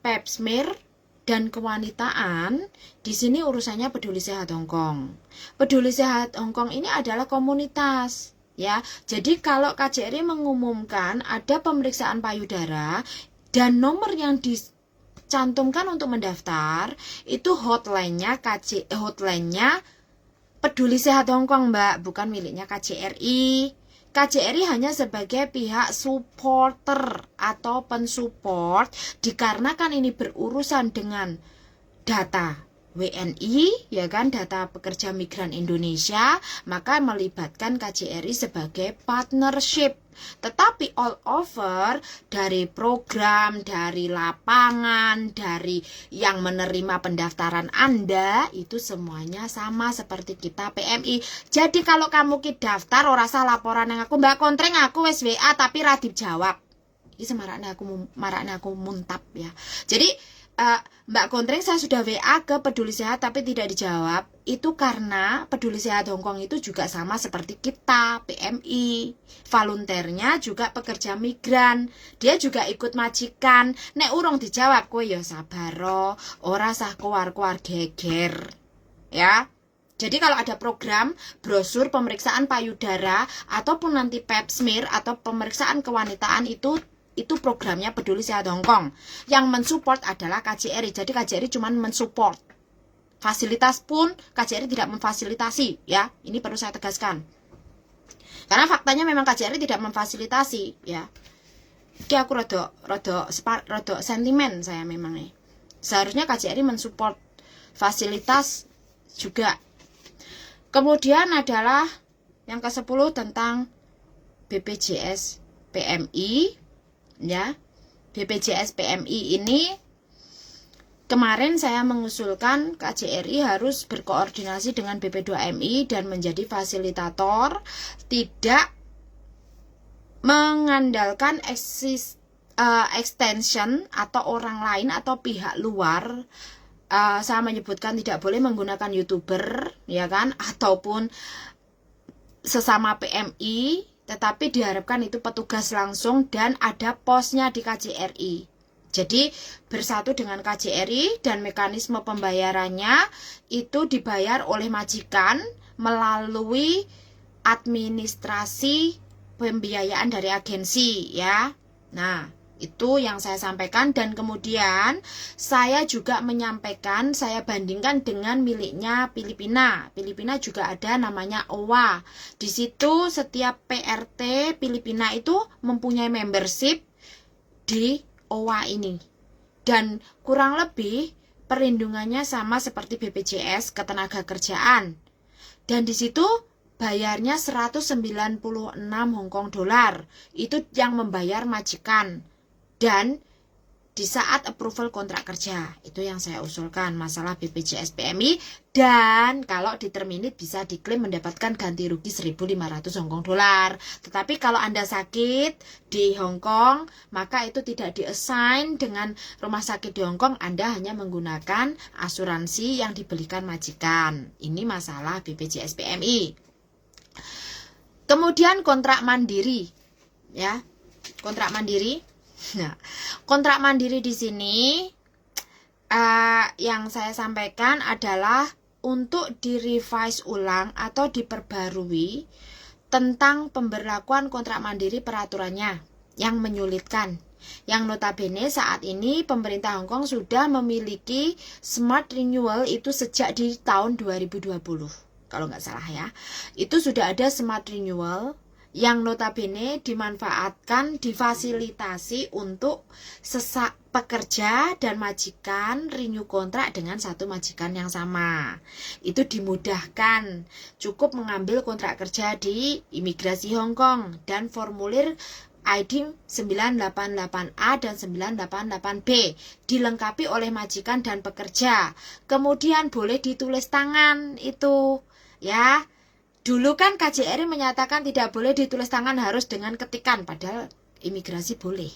pap smear dan kewanitaan, di sini urusannya Peduli Sehat Hongkong. Peduli Sehat Hongkong ini adalah komunitas ya. Jadi kalau KJRI mengumumkan ada pemeriksaan payudara dan nomor yang dicantumkan untuk mendaftar itu hotline-nya hotline-nya Peduli Sehat Hongkong Mbak, bukan miliknya KJRI. KJRI hanya sebagai pihak supporter atau pensupport, dikarenakan ini berurusan dengan data WNI, ya kan, data pekerja migran Indonesia, maka melibatkan KJRI sebagai partnership. Tetapi all over, dari program, dari lapangan, dari yang menerima pendaftaran Anda, itu semuanya sama seperti kita PMI. Jadi kalau kamu ki daftar ora usah laporan yang aku Mbak Kontreng aku wis WA tapi ra dijawab. Iki semarakne aku muntap ya. Jadi Mbak Kontreng saya sudah WA ke Peduli Sehat tapi tidak dijawab. Itu karena Peduli Sehat Hongkong itu juga sama seperti kita PMI. Volunteernya juga pekerja migran. Dia juga ikut majikan. Nek urung dijawab kowe ya sabaro, ora sah keluar-keluar geger. Ya. Jadi kalau ada program brosur pemeriksaan payudara ataupun nanti pap smear atau pemeriksaan kewanitaan itu programnya Peduli Sehat Hongkong. Yang mensupport adalah KJRI. Jadi KJRI cuma mensupport. Fasilitas pun KJRI tidak memfasilitasi ya. Ini perlu saya tegaskan. Karena faktanya memang KJRI tidak memfasilitasi ya. Oke, aku rada sentimen saya memang nih. Seharusnya KJRI mensupport fasilitas juga. Kemudian adalah yang ke-10 tentang BPJS PMI. Ya, BPJS PMI ini kemarin saya mengusulkan KJRI harus berkoordinasi dengan BP2MI dan menjadi fasilitator, tidak mengandalkan extension atau orang lain atau pihak luar. Saya menyebutkan tidak boleh menggunakan YouTuber, ya kan, ataupun sesama PMI. Tetapi diharapkan itu petugas langsung dan ada posnya di KJRI. Jadi bersatu dengan KJRI dan mekanisme pembayarannya itu dibayar oleh majikan melalui administrasi pembiayaan dari agensi ya. Nah, itu yang saya sampaikan dan kemudian saya juga menyampaikan, saya bandingkan dengan miliknya Filipina. Filipina juga ada namanya OWA. Di situ setiap PRT Filipina itu mempunyai membership di OWA ini. Dan kurang lebih perlindungannya sama seperti BPJS Ketenagakerjaan. Dan di situ bayarnya 196 Hong Kong dolar. Itu yang membayar majikan. Dan di saat approval kontrak kerja, itu yang saya usulkan masalah BPJS PMI. Dan kalau diterminate bisa diklaim mendapatkan ganti rugi 1.500 Hong Kong dolar. Tetapi kalau Anda sakit di Hong Kong, maka itu tidak diassign dengan rumah sakit di Hong Kong. Anda hanya menggunakan asuransi yang dibelikan majikan. Ini masalah BPJS PMI. Kemudian kontrak mandiri, ya, kontrak mandiri. Nah, kontrak mandiri di sini yang saya sampaikan adalah untuk direvise ulang atau diperbarui tentang pemberlakuan kontrak mandiri peraturannya yang menyulitkan. Yang notabene saat ini pemerintah Hong Kong sudah memiliki smart renewal itu sejak di tahun 2020. Kalau nggak salah ya. Itu sudah ada smart renewal yang notabene dimanfaatkan, difasilitasi untuk pekerja dan majikan renew kontrak dengan satu majikan yang sama. Itu dimudahkan, cukup mengambil kontrak kerja di imigrasi Hong Kong dan formulir ID 988A dan 988B dilengkapi oleh majikan dan pekerja. Kemudian boleh ditulis tangan itu, ya. Dulu kan KJRI menyatakan tidak boleh ditulis tangan, harus dengan ketikan, padahal imigrasi boleh.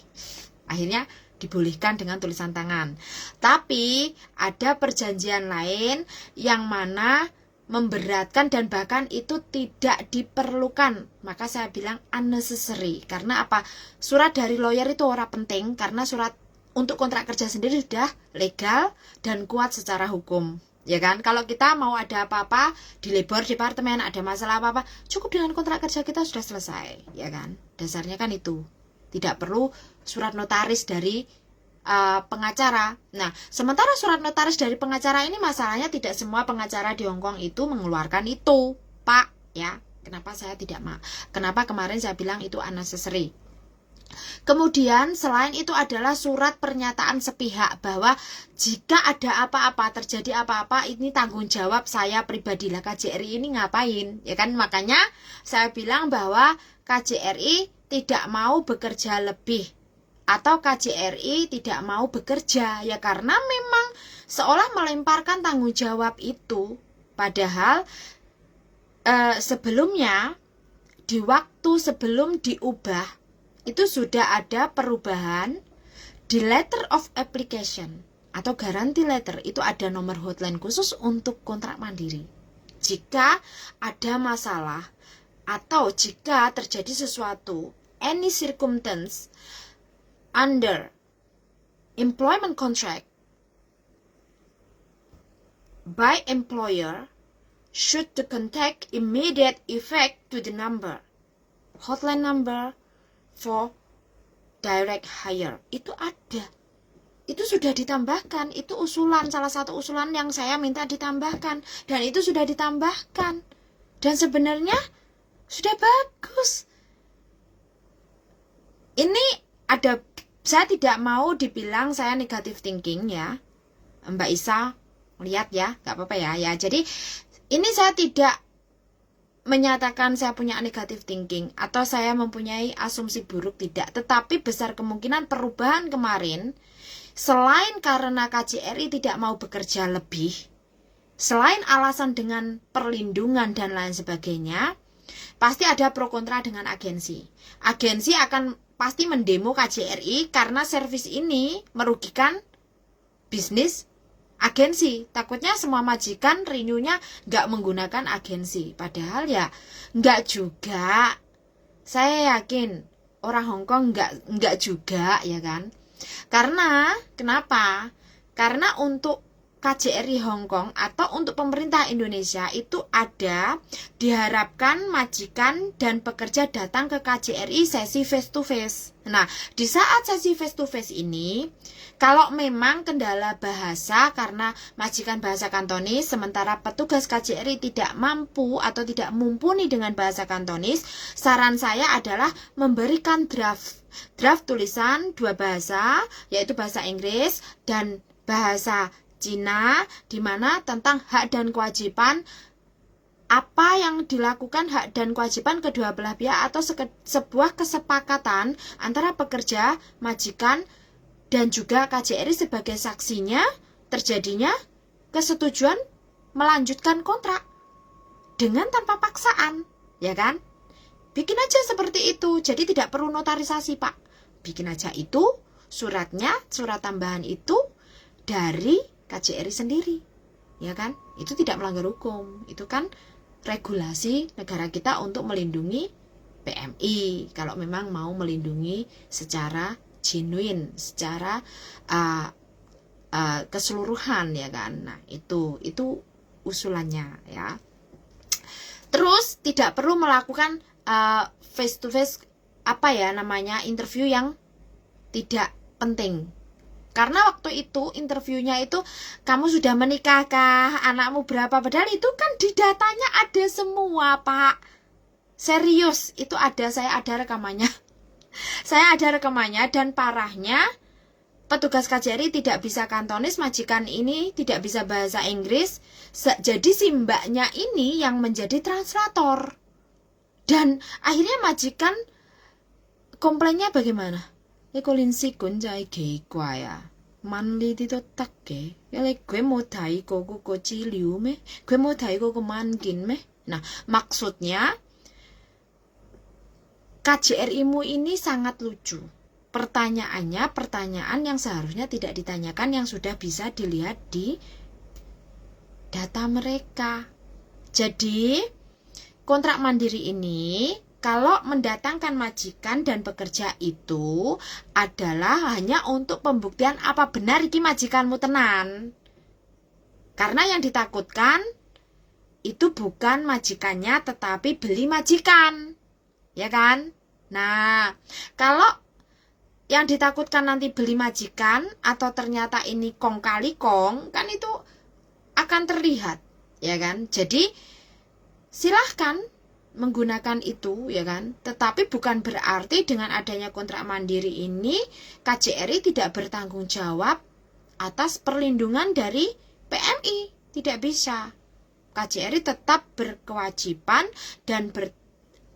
Akhirnya dibolehkan dengan tulisan tangan. Tapi ada perjanjian lain yang mana memberatkan dan bahkan itu tidak diperlukan. Maka saya bilang unnecessary. Karena apa? Surat dari lawyer itu ora penting, karena surat untuk kontrak kerja sendiri sudah legal dan kuat secara hukum. Ya kan, kalau kita mau ada apa-apa di labor departemen, ada masalah apa-apa, cukup dengan kontrak kerja kita sudah selesai, ya kan. Dasarnya kan itu, tidak perlu surat notaris dari pengacara. Nah, sementara surat notaris dari pengacara ini masalahnya tidak semua pengacara di Hong Kong itu mengeluarkan itu, Pak, ya. Kenapa saya tidak kenapa kemarin saya bilang itu unnecessary. Kemudian selain itu adalah surat pernyataan sepihak bahwa jika ada apa-apa, terjadi apa-apa, ini tanggung jawab saya pribadi. Lah KJRI ini ngapain? Ya kan, makanya saya bilang bahwa KJRI tidak mau bekerja lebih atau KJRI tidak mau bekerja, ya karena memang seolah melemparkan tanggung jawab itu. Padahal sebelumnya, di waktu sebelum diubah, itu sudah ada perubahan di letter of application atau garanti letter. Itu ada nomor hotline khusus untuk kontrak mandiri. Jika ada masalah atau jika terjadi sesuatu, any circumstance under employment contract by employer should to contact immediate effect to the number, hotline number for direct hire. Itu ada. Itu sudah ditambahkan. Itu usulan, salah satu usulan yang saya minta ditambahkan. Dan itu sudah ditambahkan. Dan sebenarnya sudah bagus. Ini ada, saya tidak mau dibilang saya negative thinking ya. Mbak Isa, lihat ya, gak apa-apa ya. Jadi ini saya tidak menyatakan saya punya negative thinking atau saya mempunyai asumsi buruk, tidak. Tetapi besar kemungkinan perubahan kemarin, selain karena KJRI tidak mau bekerja lebih, selain alasan dengan perlindungan dan lain sebagainya, pasti ada pro kontra dengan agensi. Agensi akan pasti mendemo KJRI karena servis ini merugikan bisnis agensi. Takutnya semua majikan renew-nya nggak menggunakan agensi. Padahal ya nggak juga. Saya yakin orang Hong Kong nggak juga, ya kan. Karena kenapa? Karena untuk KJRI Hong Kong atau untuk pemerintah Indonesia itu ada, diharapkan majikan dan pekerja datang ke KJRI sesi face to face. Nah, di saat sesi face to face ini, kalau memang kendala bahasa karena majikan bahasa Kantonis, sementara petugas KJRI tidak mampu atau tidak mumpuni dengan bahasa Kantonis, saran saya adalah memberikan draft tulisan dua bahasa, yaitu bahasa Inggris dan bahasa Cina, di mana tentang hak dan kewajiban, apa yang dilakukan hak dan kewajiban kedua belah pihak atau sebuah kesepakatan antara pekerja, majikan, dan juga KJRI sebagai saksinya terjadinya kesetujuan melanjutkan kontrak dengan tanpa paksaan, ya kan? Bikin aja seperti itu, jadi tidak perlu notarisasi, Pak. Bikin aja itu, suratnya, surat tambahan itu dari KJRI sendiri, ya kan? Itu tidak melanggar hukum, itu kan regulasi negara kita untuk melindungi PMI. Kalau memang mau melindungi secara genuine, secara keseluruhan, ya kan? Nah, itu usulannya, ya. Terus tidak perlu melakukan face to face interview yang tidak penting. Karena waktu itu interviewnya itu, kamu sudah menikahkah, anakmu berapa, padahal itu kan di datanya ada semua, Pak. Serius, itu ada, saya ada rekamannya. Saya ada rekamannya, dan parahnya petugas KJRI tidak bisa kantonis, majikan ini tidak bisa bahasa Inggris. Jadi si mbaknya ini yang menjadi translator. Dan akhirnya majikan komplainnya bagaimana? Kolin kun jai ge kwa ya. Manli itu tak ge. Ya gue mau dai ko ciliu me. Gue mau dai ko mankin me. Nah, maksudnya KJRI-mu ini sangat lucu. Pertanyaannya pertanyaan yang seharusnya tidak ditanyakan, yang sudah bisa dilihat di data mereka. Jadi, kontrak mandiri ini kalau mendatangkan majikan dan pekerja itu adalah hanya untuk pembuktian apa benar iki majikanmu tenan. Karena yang ditakutkan itu bukan majikannya tetapi beli majikan. Ya kan? Nah, kalau yang ditakutkan nanti beli majikan atau ternyata ini kong kali kong, kan itu akan terlihat, ya kan? Jadi silahkan menggunakan itu, ya kan? Tetapi bukan berarti dengan adanya kontrak mandiri ini KJRI tidak bertanggung jawab atas perlindungan dari PMI. Tidak bisa. KJRI tetap berkewajiban dan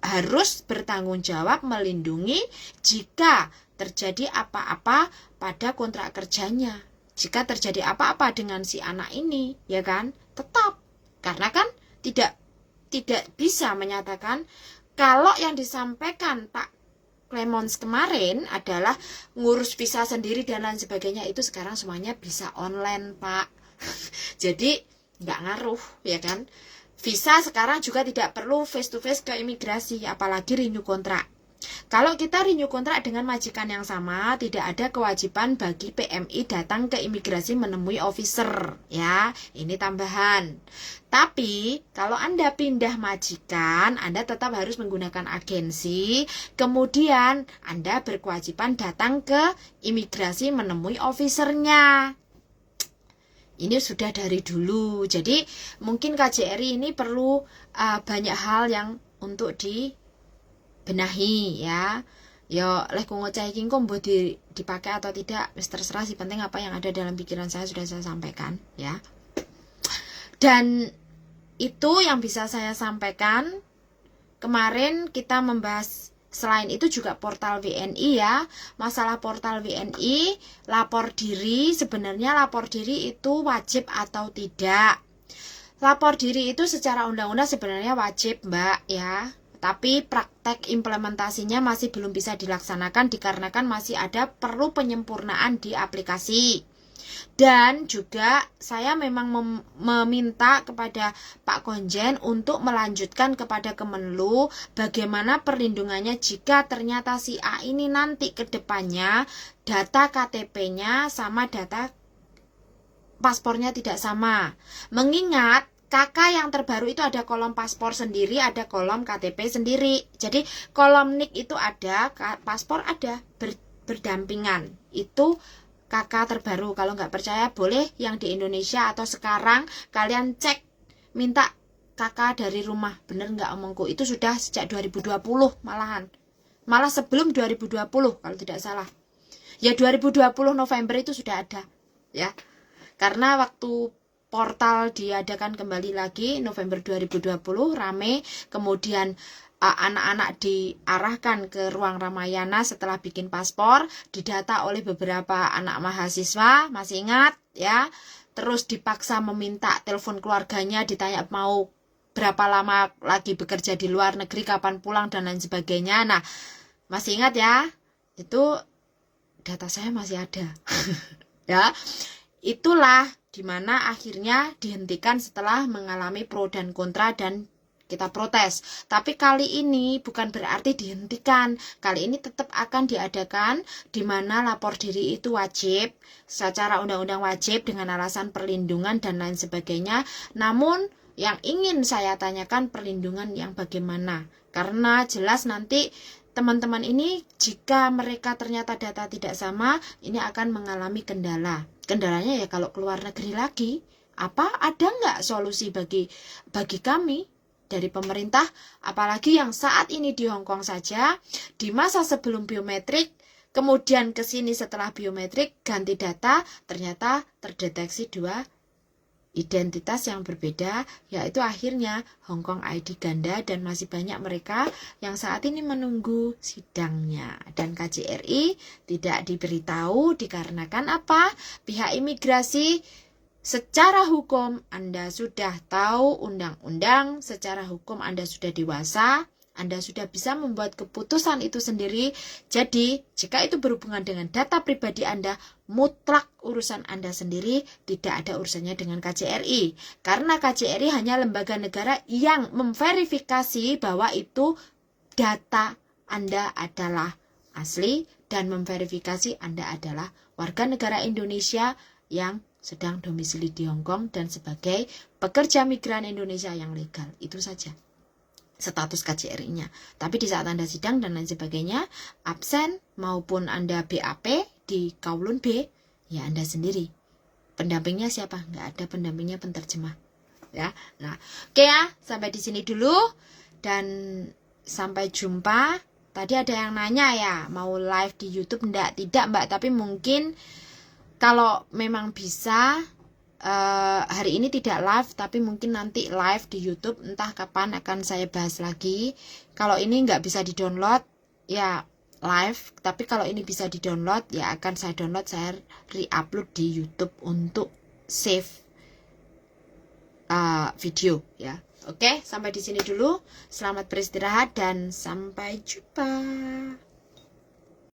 harus bertanggung jawab melindungi jika terjadi apa-apa pada kontrak kerjanya. Jika terjadi apa-apa dengan si anak ini, ya kan? Tetap. Karena kan tidak bisa menyatakan kalau yang disampaikan Pak Clemons kemarin adalah ngurus visa sendiri dan lain sebagainya, itu sekarang semuanya bisa online, Pak. Jadi nggak ngaruh, ya kan? Visa sekarang juga tidak perlu face to face ke imigrasi, apalagi renew kontrak. Kalau kita renew kontrak dengan majikan yang sama, tidak ada kewajiban bagi PMI datang ke imigrasi menemui officer, ya. Ini tambahan. Tapi, kalau Anda pindah majikan, Anda tetap harus menggunakan agensi, kemudian Anda berkewajiban datang ke imigrasi menemui officernya. Ini sudah dari dulu. Jadi, mungkin KJRI ini perlu banyak hal yang untuk benahi, ya. Ya leh ngoceh iki engko mbok dipakai atau tidak wis terserah, sih penting apa yang ada dalam pikiran saya sudah saya sampaikan, ya. Dan itu yang bisa saya sampaikan. Kemarin kita membahas, selain itu juga portal WNI, ya. Masalah portal WNI, lapor diri, sebenarnya lapor diri itu wajib atau tidak? Lapor diri itu secara undang-undang sebenarnya wajib, Mbak, ya. Tapi praktek implementasinya masih belum bisa dilaksanakan dikarenakan masih ada perlu penyempurnaan di aplikasi. Dan juga saya memang meminta kepada Pak Konjen untuk melanjutkan kepada Kemenlu bagaimana perlindungannya jika ternyata si A ini nanti ke depannya data KTP-nya sama data paspornya tidak sama. Mengingat kakak yang terbaru itu ada kolom paspor sendiri, ada kolom KTP sendiri. Jadi kolom NIK itu ada, paspor ada, berdampingan. Itu kakak terbaru. Kalau nggak percaya boleh yang di Indonesia atau sekarang kalian cek, minta kakak dari rumah. Bener nggak omongku? Itu sudah sejak 2020 malahan. Malah sebelum 2020 kalau tidak salah. Ya 2020 November itu sudah ada, ya. Karena waktu portal diadakan kembali lagi November 2020 rame, kemudian anak-anak diarahkan ke ruang Ramayana setelah bikin paspor, didata oleh beberapa anak mahasiswa, masih ingat, ya. Terus dipaksa meminta telepon keluarganya, ditanya mau berapa lama lagi bekerja di luar negeri, kapan pulang dan lain sebagainya. Nah, masih ingat, ya? Itu data saya masih ada. Ya. Itulah dimana akhirnya dihentikan setelah mengalami pro dan kontra dan kita protes. Tapi kali ini bukan berarti dihentikan. Kali ini tetap akan diadakan dimana lapor diri itu wajib, secara undang-undang wajib dengan alasan perlindungan dan lain sebagainya. Namun yang ingin saya tanyakan perlindungan yang bagaimana? Karena jelas nanti teman-teman ini jika mereka ternyata data tidak sama, ini akan mengalami kendala. Kendalanya ya kalau keluar negeri lagi, ada nggak solusi bagi kami dari pemerintah, apalagi yang saat ini di Hong Kong saja, di masa sebelum biometrik, kemudian ke sini setelah biometrik, ganti data, ternyata terdeteksi 2 identitas yang berbeda, yaitu akhirnya Hong Kong ID ganda dan masih banyak mereka yang saat ini menunggu sidangnya. Dan KJRI tidak diberitahu dikarenakan apa? Pihak imigrasi secara hukum Anda sudah tahu undang-undang, secara hukum Anda sudah dewasa, Anda sudah bisa membuat keputusan itu sendiri. Jadi, jika itu berhubungan dengan data pribadi Anda, mutlak urusan Anda sendiri, tidak ada urusannya dengan KJRI. Karena KJRI hanya lembaga negara yang memverifikasi bahwa itu data Anda adalah asli dan memverifikasi Anda adalah warga negara Indonesia yang sedang domisili di Hong Kong dan sebagai pekerja migran Indonesia yang legal. Itu saja status KJRI-nya. Tapi di saat Anda sidang dan lain sebagainya, absen maupun Anda BAP di Kowloon B, ya Anda sendiri. Pendampingnya siapa? Nggak ada pendampingnya, penterjemah. Ya, nah, oke ya, sampai di sini dulu dan sampai jumpa. Tadi ada yang nanya ya, mau live di YouTube? Tidak Mbak, tapi mungkin kalau memang bisa. Hari ini tidak live, tapi mungkin nanti live di YouTube, entah kapan akan saya bahas lagi. Kalau ini nggak bisa di-download, ya live, tapi kalau ini bisa di-download, ya akan saya download, saya re-upload di YouTube untuk save video ya. Oke, sampai di sini dulu. Selamat beristirahat dan sampai jumpa.